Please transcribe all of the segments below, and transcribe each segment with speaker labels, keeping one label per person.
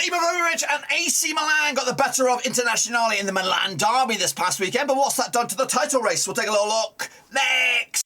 Speaker 1: Ibrahimovic and AC Milan got the better of Internazionale in the Milan derby this past weekend, but what's that done to the title race? We'll take a little look next.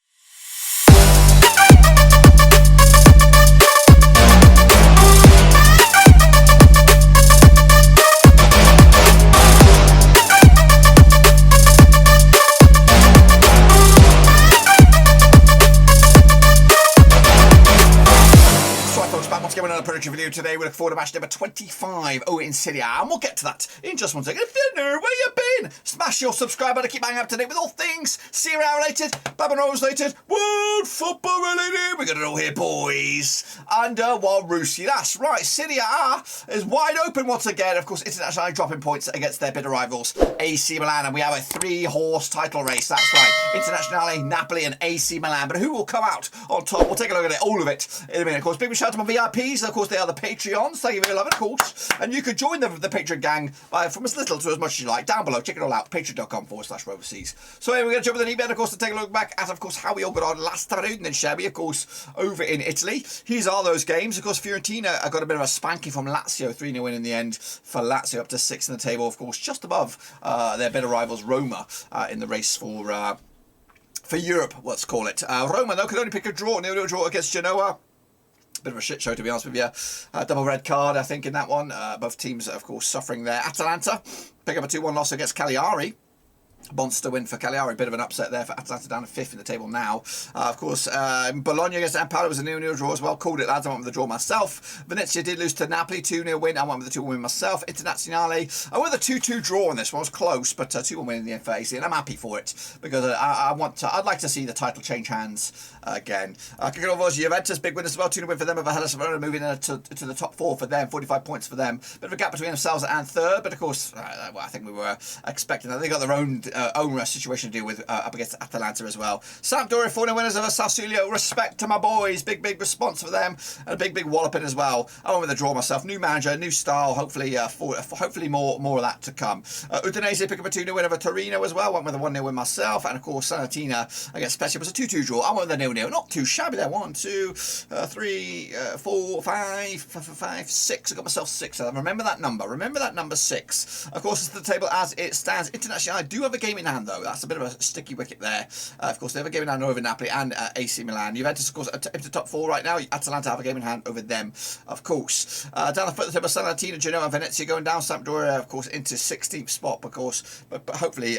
Speaker 1: Giving another prediction video today. We look forward to match number 25 in Serie A, and we'll get to that in just one second. If you're new, where you been? Smash your subscribe button to keep hanging up to date with all things Serie A related, Baba Rose related, world football related. We got it all here, boys. And Russi, that's right. Serie A is wide open once again. Of course, Internazionale dropping points against their bitter rivals, AC Milan, and we have a three-horse title race. That's right. Internazionale, Napoli, and AC Milan. But who will come out on top? We'll take a look at it, all of it, in a minute. Of course, big shout out to my VIPs. Of course, they are the Patreons. Thank you very much, of course. And you could join the Patreon gang from as little to as much as you like. Down below, check it all out. Patreon.com/Roverseas. So anyway, we're going to jump in the deep end, of course, to take a look back at, of course, how we all got on last time in Shabby, of course, over in Italy. These are those games. Of course, Fiorentina got a bit of a spanking from Lazio. 3-0 win in the end for Lazio, up to 6th in the table. Of course, just above their better rivals, Roma, in the race for Europe, let's call it. Roma, though, could only pick a draw. 0-0 draw against Genoa. Bit of a shit show, to be honest with you. Double red card, I think, in that one. Both teams, of course, suffering there. Atalanta pick up a 2-1 loss against Cagliari. Monster win for Cagliari. Bit of an upset there for Atalanta, down to 5th in the table now. Of course, Bologna against Empoli was a 0-0 draw as well. Called it, lads. I went with the draw myself. Venezia did lose to Napoli, 2-0 win. I went with the 2-1 win myself. Internazionale, I went with a 2-2 draw on this one. It was close, but 2-1 win in the end for AC, and I'm happy for it because I'd like to see the title change hands again. Kicking over Juventus, big win as well. 2-0 win for them over Hellas Verona, moving to the top 4 for them. 45 points for them. Bit of a gap between themselves and third, but of course, I think we were expecting that. They got their own situation to deal with up against Atalanta as well. Sampdoria 4-0 winners over Sassuolo. Respect to my boys. Big response for them, and a big walloping as well. I went with the draw myself. New manager, new style. Hopefully, hopefully more of that to come. Udinese pick up a 2-0 win over Torino as well. Went with a 1-0 win myself, and of course Salernitana against Spezia was a 2-2 draw. I went with a 0-0. Not too shabby there. 1, 2, 3, 4, 5, 6. I got myself 6. Remember that number. Remember that number 6. Of course, it's the table as it stands. Internazionale, I do have a game in hand though. That's a bit of a sticky wicket there. Of course, they have a game in hand over Napoli and AC Milan. Juventus, of course, into top 4 right now. Atalanta have a game in hand over them, of course. Down the foot of the table, Salernitana, Genoa, and Venezia going down. Sampdoria, of course, into 16th spot, of course, but hopefully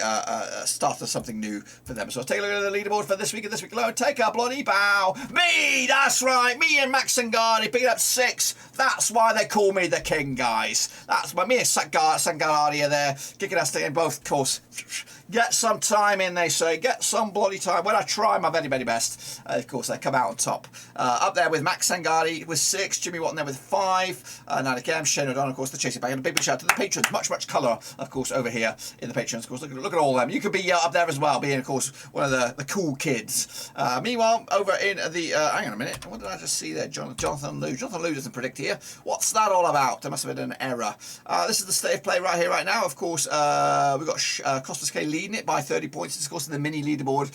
Speaker 1: start something new for them. So let's take a look at the leaderboard for this week and this week alone. Take a bloody bow. Me, that's right. Me and Max Sangari picking up 6. That's why they call me the king, guys. That's why me and Sangari are there, kicking us in both, of course. Get some time in, they say. Get some bloody time. When I try my very, very best, of course, they come out on top. Up there with Max Sangari with 6, Jimmy Watton there with 5, Nana Kem, Shane O'Donnell, of course, the chasing bag, and a big shout out to the patrons. Much colour, of course, over here in the patrons. Of course, look at all of them. You could be up there as well, being, of course, one of the cool kids. Meanwhile, over in the hang on a minute, what did I just see there? Jonathan Liu. Jonathan Liu doesn't predict here. What's that all about? There must have been an error. This is the state of play right here, right now. Of course, we've got Costas K leading it by 30 points. It's, of course, in the mini leaderboard.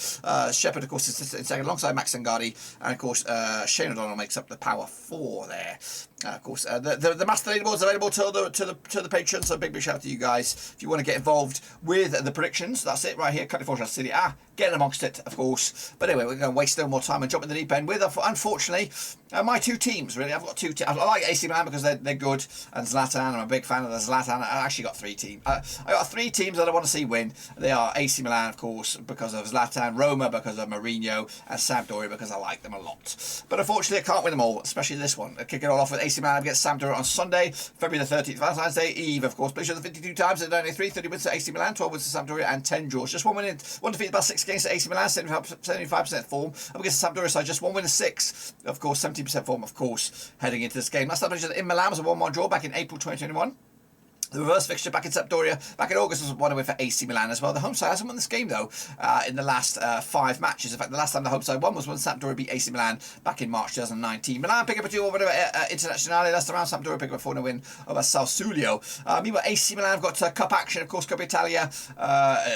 Speaker 1: Shepherd, of course, is in second alongside Max Sangari, and of course Shane O'Donnell makes up the power 4 there. Of course, the master leaderboard is available to the patrons. So big shout out to you guys if you want to get involved with the predictions. That's it right here. California City. Get amongst it, of course. But anyway, we're going to waste no more time and jump in the deep end with, unfortunately, my 2 teams. Really, I've got 2 teams. I like AC Milan because they're good, and Zlatan. I'm a big fan of the Zlatan. I actually got 3 teams. I got 3 teams that I want to see win. They are AC Milan, of course, because of Zlatan, Roma because of Mourinho, and Sampdoria because I like them a lot. But unfortunately, I can't win them all, especially this one. I'll kick it all off with AC Milan against Sampdoria on Sunday, February the 13th, Valentine's Day Eve, of course. But the 52 times at 93, 30 wins to AC Milan, 12 wins to Sampdoria, and 10 draws. Just 1 win, 1 defeat, about 6 games to AC Milan, 75% form. Up against the Sampdoria side, just 1 win and 6. Of course, 17% form, of course, heading into this game. Last time in Milan was a 1-1 draw back in April 2021. The reverse fixture back in Sampdoria back in August was 1 win for AC Milan as well. The home side hasn't won this game though in the last 5 matches. In fact, the last time the home side won was when Sampdoria beat AC Milan back in March 2019. Milan pick up a 2-1 win over Internazionale last round. Sampdoria pick up a 4-0 win over Sassuolo. Meanwhile, AC Milan have got cup action, of course, Coppa Italia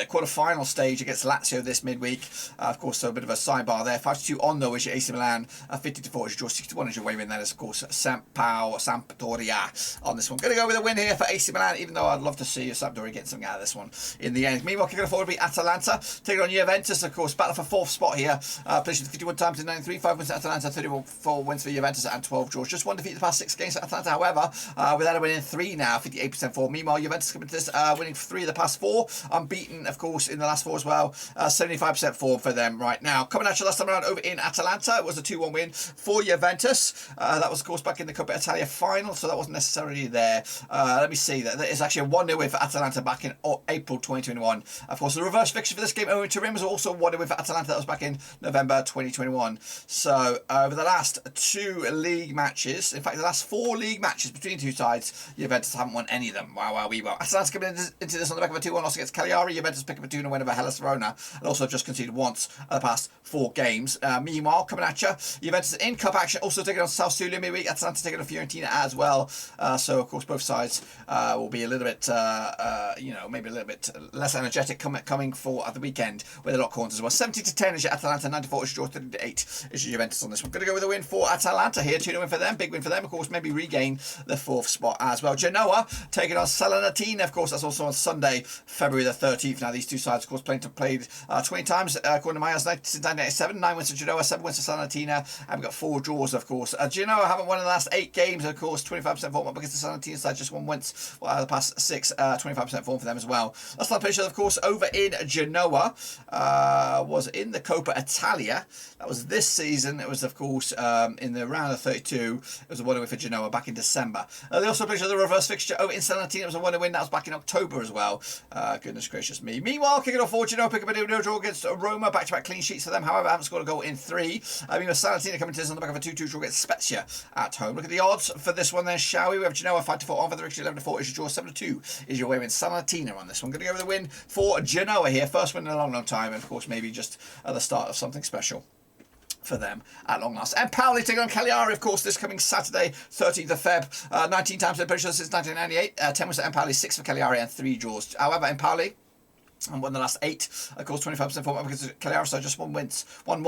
Speaker 1: quarter-final stage against Lazio this midweek. Of course, so a bit of a sidebar there. 5-2 on though is your AC Milan. 50-4 is your draw. 61 is your way win. That is, of course, Sampdoria on this one. Going to go with a win here for AC Milan, even though I'd love to see Sampdoria getting something out of this one in the end. Meanwhile, kicking forward will be Atalanta, taking on Juventus, of course, battle for 4th spot here. Played 51 times in 93, 5 wins for Atalanta, 34 wins for Juventus, and 12 draws. Just one defeat the past 6 games at Atalanta, however, without a win in 3 now, 58% form. Meanwhile, Juventus coming to this, winning 3 of the past 4, unbeaten, of course, in the last 4 as well. 75% form for them right now. Coming at you last time around over in Atalanta, it was a 2-1 win for Juventus. That was, of course, back in the Coppa Italia final, so that wasn't necessarily there. Let me see, that is actually a 1-0 win for Atalanta back in April 2021. Of course, the reverse fixture for this game over in Turin was also 1-0 win for Atalanta. That was back in November 2021. So, over the last 2 league matches, in fact, the last 4 league matches between the two sides, Juventus haven't won any of them. Wow. Atalanta coming into this on the back of a 2-1 loss against Cagliari. Juventus pick up a 2-0 win over Hellas Verona, and also just conceded once in the past 4 games. Meanwhile, coming at you, Juventus in cup action, also taking on Sassuolo midweek. Atalanta taking on Fiorentina as well. So, of course, both sides will be a little bit, maybe a little bit less energetic coming for at the weekend with a lot of corners as well. 70-10 is your Atalanta, 94 is your draw, 30-8 is your Juventus on this one. Going to go with a win for Atalanta here, 2-0 win for them, big win for them, of course, maybe regain the 4th spot as well. Genoa taking on Salernitana, of course, that's also on Sunday, February the 13th. Now, these two sides, of course, played 20 times, according to my eyes, since 1987, 9 wins for Genoa, 7 wins for Salernitana, and we've got 4 draws, of course. Genoa haven't won in the last 8 games, of course, 25% form, because the Salernitana side just won once the past 6, 25% form for them as well. Last time picture, of course, over in Genoa was in the Coppa Italia. That was this season. It was, of course, in the round of 32. It was a 1-0 win for Genoa back in December. They also picture the reverse fixture over in Salernitana. It was a 1-0 win. That was back in October as well. Goodness gracious me. Meanwhile, kicking off for Genoa, pick up a 0-0 draw against Roma. Back-to-back clean sheets for them. However, haven't scored a goal in 3. Meanwhile, Salernitana coming to this on the back of a 2-2 draw against Spezia at home. Look at the odds for this one then, shall we? We have Genoa 5-4 on for the Richie, 11-4 is your draw, 7-2 is your way win. Salernitana on this one. Going to go with a win for Genoa here. First win in a long time, and of course, maybe just at the start of something special for them at long last. Empoli taking on Cagliari, of course, this coming Saturday, 13th of Feb. 19 times they've played since 1998. 10 wins for Empoli, 6 for Cagliari, and 3 draws. However, Empoli and won the last 8, of course, 25% form because Cagliari side just won once in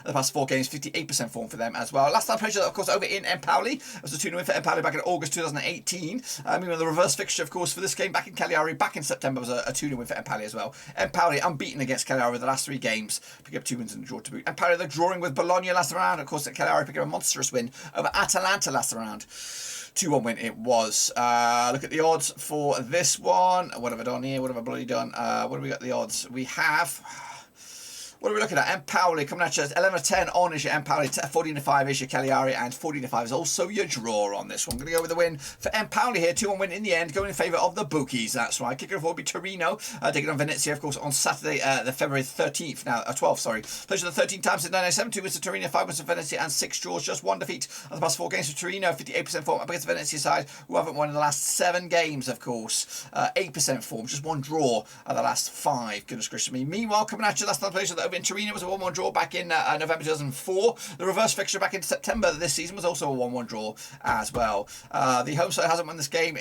Speaker 1: the past 4 games, 58% form for them as well. Last time played, of course, over in Empoli. It was a 2-0 win for Empoli back in August 2018. Meanwhile, the reverse fixture, of course, for this game back in Cagliari back in September was a 2-0 win for Empoli as well. Empoli unbeaten against Cagliari with the last 3 games, picking up 2 wins and a draw to boot. Empoli, they're drawing with Bologna last round. Of course, Cagliari picking up a monstrous win over Atalanta last round. 2-1 win it was. Look at the odds for this one. What have I done here? What have I bloody done? What have we got the odds? We have... What are we looking at? Empoli coming at you. 11-10 on is your Empoli. 14-5 is your Cagliari. And 14-5 is also your draw on this one. I'm going to go with the win for Empoli here. 2-1 win in the end. Going in favour of the bookies. That's right. Kicking off will be Torino. Taking on Venezia, of course, on Saturday, the February 13th. Now, 12th, sorry. Played the 13 times in 1997. 2 wins to Torino, 5 wins to Venezia, and 6 draws. Just 1 defeat on the past 4 games for Torino. 58% form up against the Venezia side, who haven't won in the last 7 games, of course. 8% form. Just 1 draw at the last 5. Goodness gracious me. Meanwhile, coming at you, last time played over in Torino was a 1-1 draw back in November 2004. The reverse fixture back in September this season was also a 1-1 draw as well. The home side hasn't won this game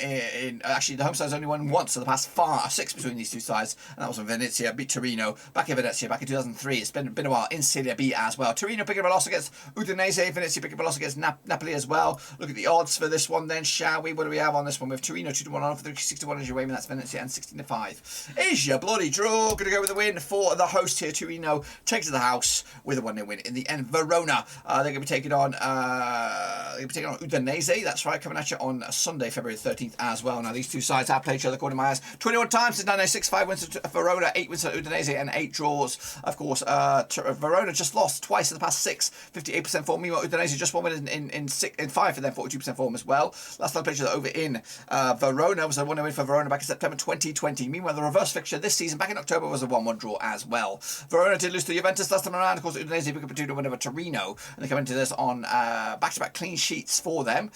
Speaker 1: actually, the home side's only won once in the past 6 between these two sides, and that was when Venezia beat Torino back in Venezia back in 2003. It's been a while in Serie B as well. Torino picking up a loss against Udinese. Venezia picking up a loss against Napoli as well. Look at the odds for this one then, shall we? What do we have on this one? We have Torino 2-1 on for the 61 is your way, and that's Venezia, and 16-5 is your bloody draw. Going to go with the win for the host here. Torino takes to the house with a 1-0 win in the end. Verona, they're going to be taking on Udinese. That's right, coming at you on Sunday, February 13th as well. Now, these two sides have played each other, according to my eyes, 21 times since 1996. 5 wins to Verona, 8 wins to Udinese, and 8 draws. Of course, Verona just lost twice in the past 6, 58% form. Meanwhile, Udinese just won win in 5 for them, 42% form as well. Last time played each other over in Verona was a 1-0 win for Verona back in September 2020. Meanwhile, the reverse fixture this season back in October was a 1-1 draw as well. Verona did lose to Juventus last time around. Of course, Udinese pick up a 2-0 win over Torino, and they come into this on back-to-back clean sheets for them.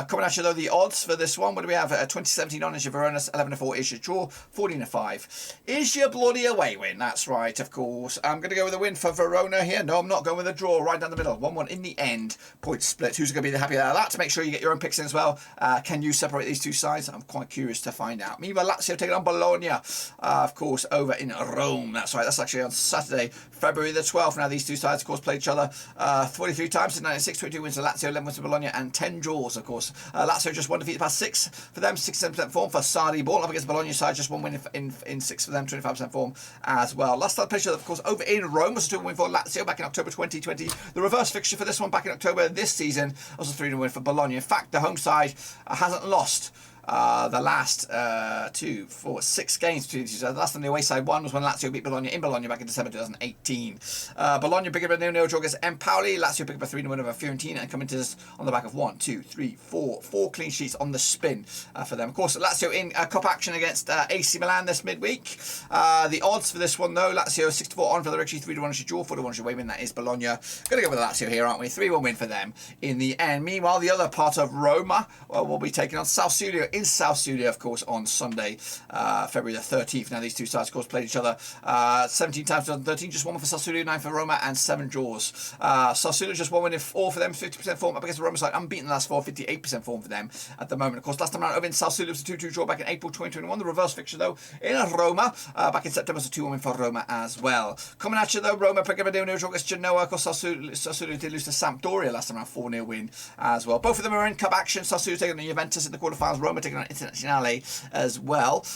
Speaker 1: Coming at you though, the odds for this one. What do we have? 2017 on is your Verona, 11-4 is your draw, 14-5 is your bloody away win. That's right, of course. I'm going to go with a win for Verona here. No, I'm not going with a draw. Right down the middle, 1-1 in the end. Point split. Who's going to be the happy out of that? To make sure you get your own picks in as well. Can you separate these two sides? I'm quite curious to find out. Meanwhile, Lazio taking on Bologna, of course, over in Rome. That's right. That's actually on Saturday, February the 12th. Now, these two sides, of course, played each other 43 times since 96, 22 wins to Lazio, 11 wins to Bologna, and 10 draws, of course. Lazio just one defeat past 6 for them, 67% form for Sarri ball up against Bologna side, just one win in 6 for them, 25% form as well. Last time picture, of course, over in Rome was a 2-1 win for Lazio back in October 2020. The reverse fixture for this one back in October this season was a 3-1 win for Bologna. In fact, the home side hasn't lost the last 6 games between these. The last time the away side won was when Lazio beat Bologna in Bologna back in December 2018. Bologna picked up a 0-0 draw against Empoli. Lazio picked up a 3-1 win over Fiorentina and come into this on the back of 4 clean sheets on the spin for them. Of course, Lazio in cup action against AC Milan this midweek. The odds for this one though, Lazio 6-4 on for the Ricci, 3-1 is your draw, 4-1 is your away win. That is Bologna. Gonna go with Lazio here, aren't we? 3-1 win for them in the end. Meanwhile, the other part of Roma will be taking on Sassuolo in Sassuolo, of course, on Sunday, February the 13th. Now, these two sides, of course, played each other 17 times, 2013, just 1 for Sassuolo, 9 for Roma, and 7 draws. Sassuolo just 1 win in 4 for them, 50% form up against the Roma side, unbeaten the last 4, 58% form for them at the moment. Of course, last time around over in Sassuolo, it was a 2-2 draw back in April 2021. The reverse fixture, though, in Roma, back in September, was a 2-1 win for Roma as well. Coming at you, though, Roma picked up a 0-0 draw against Genoa. Of course, Sassuolo did lose to Sampdoria last time around, 4-0 win as well. Both of them are in cup action. Sassuolo taking on Juventus in the quarterfinals, Roma taking on Internazionale as well.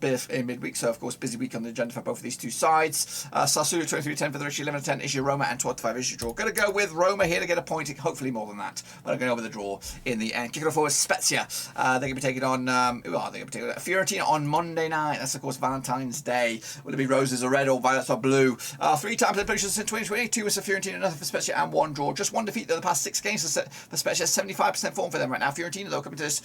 Speaker 1: Bit in midweek, so of course busy week on the agenda for both of these two sides. Sassuolo 23-10 for the Ricci, 11-10 is your Roma, and 12-5 is your draw. Going to go with Roma here to get a point, hopefully more than that, but I'm going over the draw in the end. Kicking off forward Spezia. They're going to be taking on Fiorentina on Monday night. That's of course Valentine's Day. Will it be roses or red or violet or blue? 3 times they've played since 2020. 2 was for Fiorentina, nothing for Spezia, and 1 draw. Just 1 defeat though the past 6 games for Spezia. 75% form for them right now. Fiorentina though coming to this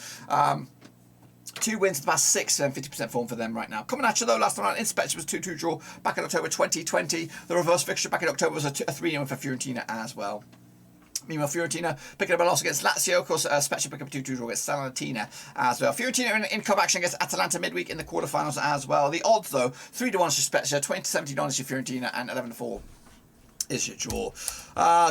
Speaker 1: 2 wins the past 6 and 50% form for them right now. Coming at you though, last time around in Spezia was 2-2 draw back in October 2020. The reverse fixture back in October was a 3-1 for Fiorentina as well. Meanwhile, Fiorentina picking up a loss against Lazio. Of course, Spezia picking up a 2-2 draw against Salernitana as well. Fiorentina in cup action against Atalanta midweek in the quarterfinals as well. The odds though, 3-1 is your Spezia, 20-17 is your Fiorentina, and 11-4 is your draw.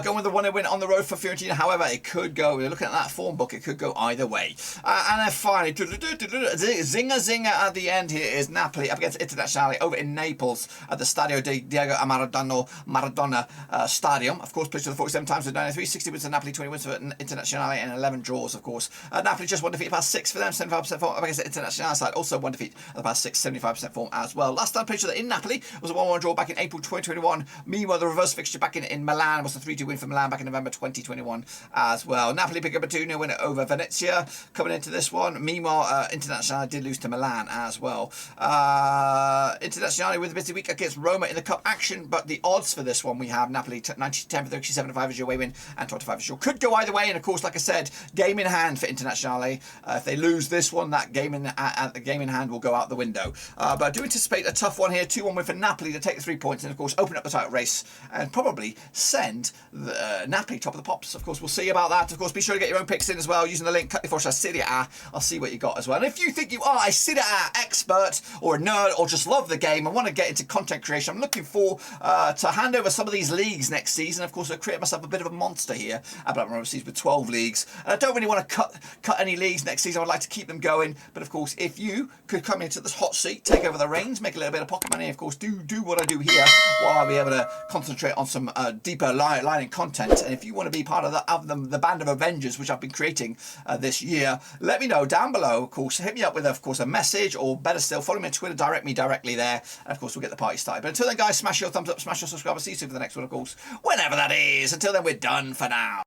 Speaker 1: Going with the 1-0 win on the road for Fiorentina. However, it could go, we're looking at that form book, it could go either way. And then finally, zinger at the end here is Napoli up against Internazionale over in Naples at the Stadio Diego Maradona Stadium. Of course, played to the 47 times with 93, 60 wins for Napoli, 20 wins for Internazionale, and 11 draws, of course. Napoli just 1 defeat past 6 for them, 75% form up against the Internazionale side. Also 1 defeat at the past 6, 75% form as well. Last time played in Napoli was a 1-1 draw back in April 2021. Meanwhile, the reverse fixture back in Milan was a 3-2 win for Milan back in November 2021 as well. Napoli picked up a 2-0 win over Venezia coming into this one. Meanwhile, Internazionale did lose to Milan as well. Internazionale with a busy week against Roma in the cup action, but the odds for this one we have Napoli 90-10 for 37-5 is your away win, and 25 is your. Could go either way, and of course, like I said, game in hand for Internazionale. If they lose this one, that game in hand will go out the window. But I do anticipate a tough one here. 2-1 win for Napoli to take the 3 points, and of course open up the title race and probably send Napoli top of the pops. Of course, we'll see about that. Of course, be sure to get your own picks in as well using the link /Serie A. I'll see what you got as well. And if you think you are a Serie A expert or a nerd or just love the game and want to get into content creation, I'm looking for to hand over some of these leagues next season. Of course, I've created myself a bit of a monster here at Blackburn overseas with 12 leagues. And I don't really want to cut any leagues next season. I'd like to keep them going. But of course, if you could come into this hot seat, take over the reins, make a little bit of pocket money, of course, do what I do here while I'll be able to concentrate on some deeper lining content. And if you want to be part of the band of Avengers which I've been creating this year, let me know down below. Of course, hit me up with a message, or better still, follow me on Twitter, direct me directly there, and of course we'll get the party started. But until then, guys, smash your thumbs up, smash your subscribe. I'll see you soon for the next one, of course, whenever that is. Until then, we're done for now.